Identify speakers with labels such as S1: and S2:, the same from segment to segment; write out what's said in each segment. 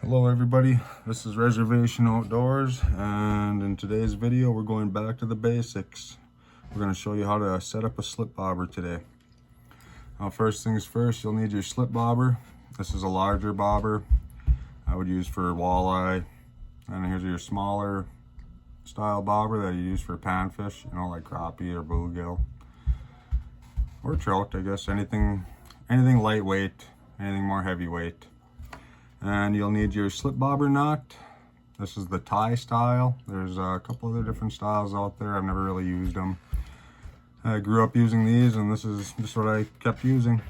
S1: Hello everybody, this is Reservation Outdoors, and in today's video we're going back to the basics. We're going to show you how to set up a slip bobber today. First things first, you'll need your slip bobber. This is a larger bobber I would use for walleye, and here's your smaller style bobber that you use for panfish, like crappie or bluegill or trout. I guess anything lightweight, anything more heavyweight. And you'll need your slip bobber knot. This is the tie style. There's a couple other different styles out there. I've never really used them. I grew up using these, and this is just what I kept using.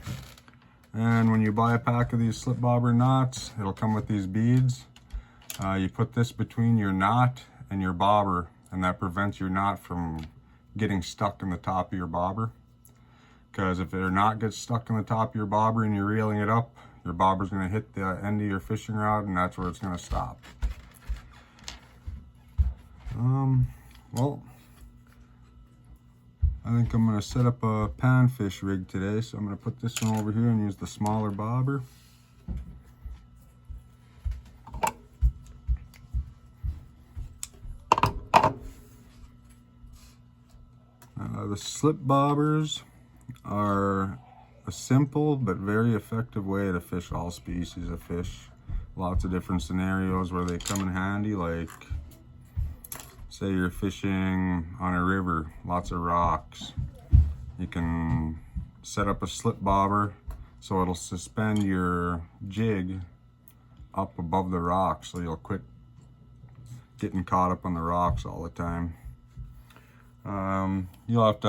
S1: And when you buy a pack of these slip bobber knots, it'll come with these beads. You put this between your knot and your bobber, and that prevents your knot from getting stuck in the top of your bobber. Because if your knot gets stuck in the top of your bobber and you're reeling it up, your bobber's going to hit the end of your fishing rod, and that's where it's going to stop. Well, I think I'm going to set up a panfish rig today, so I'm going to put this one over here and use the smaller bobber. The slip bobbers are a simple but very effective way to fish all species of fish. Lots of different scenarios where they come in handy, like say you're fishing on a river, lots of rocks. You can set up a slip bobber so it'll suspend your jig up above the rocks, so you'll quit getting caught up on the rocks all the time. You'll have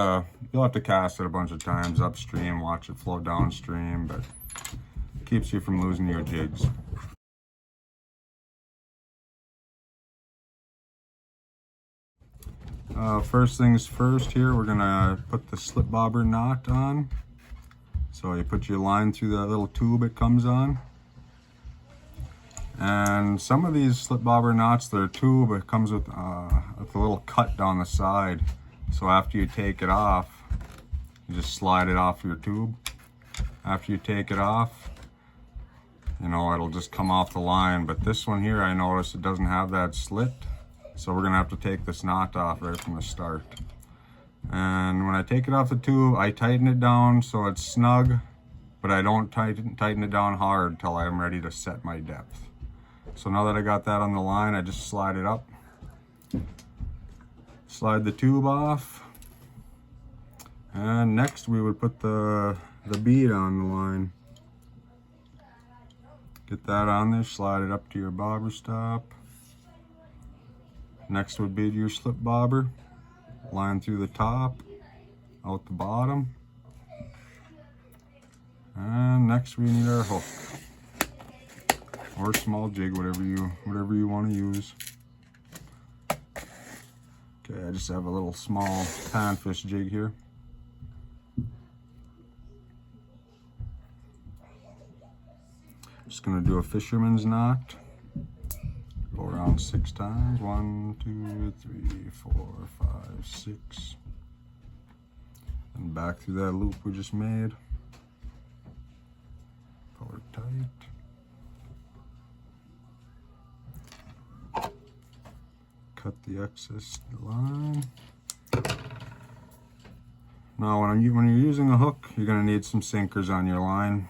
S1: to cast it a bunch of times upstream, watch it flow downstream, but it keeps you from losing your jigs. First things first, here we're gonna put the slip bobber knot on. So you put your line through that little tube it comes on. And some of these slip bobber knots, their tube, it comes with a little cut down the side. So after you take it off, you just slide it off your tube. After you take it off, it'll just come off the line. But this one here, I noticed it doesn't have that slit. So we're gonna have to take this knot off right from the start. And when I take it off the tube, I tighten it down so it's snug, but I don't tighten it down hard till I'm ready to set my depth. So now that I got that on the line, I just slide it up. Slide the tube off, and next we would put the bead on the line. Get that on there, slide it up to your bobber stop. Next would be your slip bobber, line through the top, out the bottom. And next we need our hook, or small jig, whatever you want to use. Okay, I just have a little small panfish jig here. Just gonna do a fisherman's knot. Go around 6 times. 1, 2, 3, 4, 5, 6. And back through that loop we just made. Pull it tight. Cut the excess line. Now when you're using a hook, you're going to need some sinkers on your line.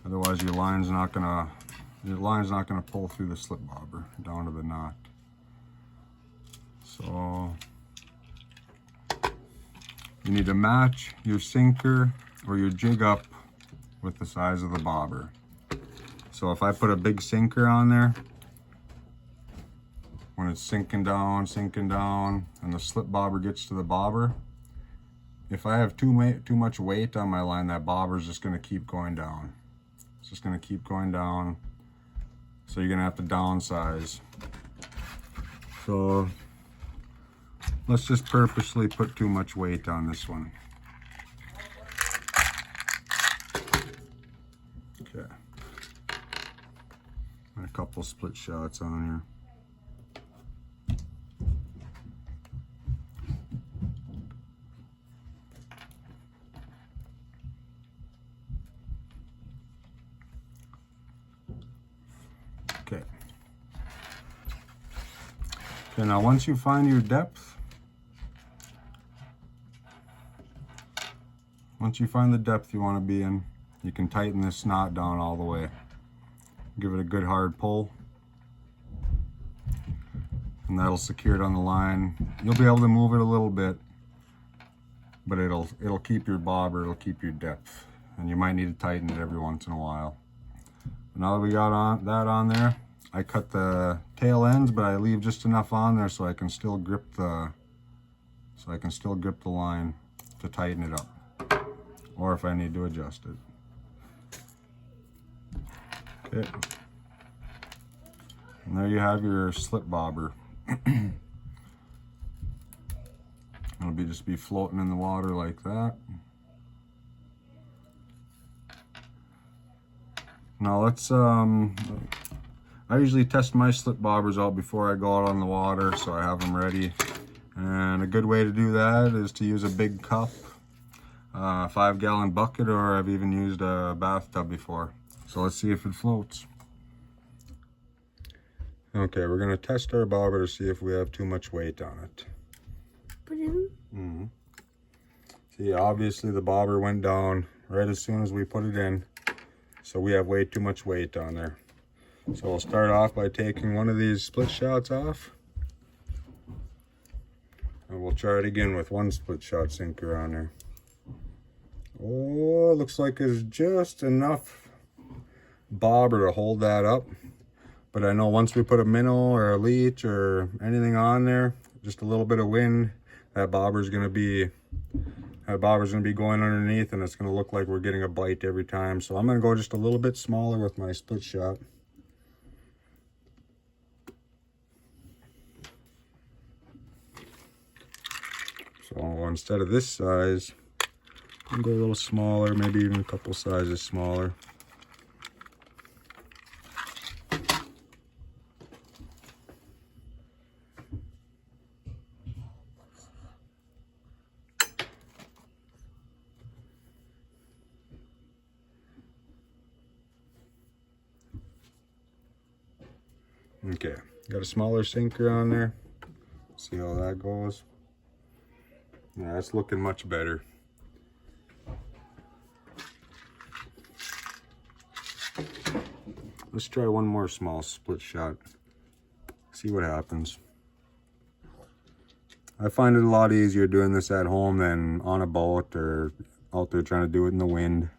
S1: Otherwise your line's not going to pull through the slip bobber down to the knot. So you need to match your sinker or your jig up with the size of the bobber. So if I put a big sinker on there, when it's sinking down, and the slip bobber gets to the bobber, if I have too much weight on my line, that bobber is just going to keep going down. It's just going to keep going down. So you're going to have to downsize. So let's just purposely put too much weight on this one. Okay. And a couple split shots on here. Okay, now once you find your depth, once you find the depth you want to be in, you can tighten this knot down all the way. Give it a good hard pull, and that'll secure it on the line. You'll be able to move it a little bit, but it'll keep your bobber, it'll keep your depth, and you might need to tighten it every once in a while. Now that we got that on there, I cut the tail ends, but I leave just enough on there so I can still grip the line to tighten it up, or if I need to adjust it. Okay, and there you have your slip bobber. It'll just be floating in the water like that. Now let's I usually test my slip bobbers out before I go out on the water, so I have them ready. And a good way to do that is to use a big cup, 5-gallon bucket, or I've even used a bathtub before. So let's see if it floats. Okay, we're gonna test our bobber to see if we have too much weight on it. See, obviously the bobber went down right as soon as we put it in, so we have way too much weight on there. So we'll start off by taking one of these split shots off, and we'll try it again with one split shot sinker on there. Oh, looks like there's just enough bobber to hold that up, but I know once we put a minnow or a leech or anything on there, just a little bit of wind, that bobber's gonna be going underneath, and it's gonna look like we're getting a bite every time. So I'm gonna go just a little bit smaller with my split shot. So instead of this size, I'll go a little smaller, maybe even a couple sizes smaller. Okay, got a smaller sinker on there. See how that goes. Yeah, it's looking much better. Let's try one more small split shot. See what happens. I find it a lot easier doing this at home than on a boat or out there trying to do it in the wind.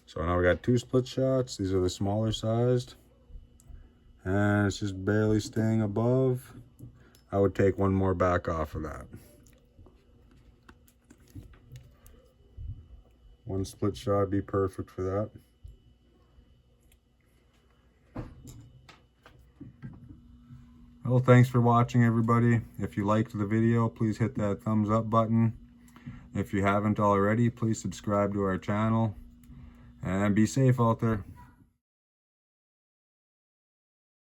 S1: So now we got 2 split shots. These are the smaller sized, and it's just barely staying above. I would take one more back off of that. One split shot would be perfect for that. Well, thanks for watching, everybody. If you liked the video, please hit that thumbs up button. If you haven't already, please subscribe to our channel. And be safe out there.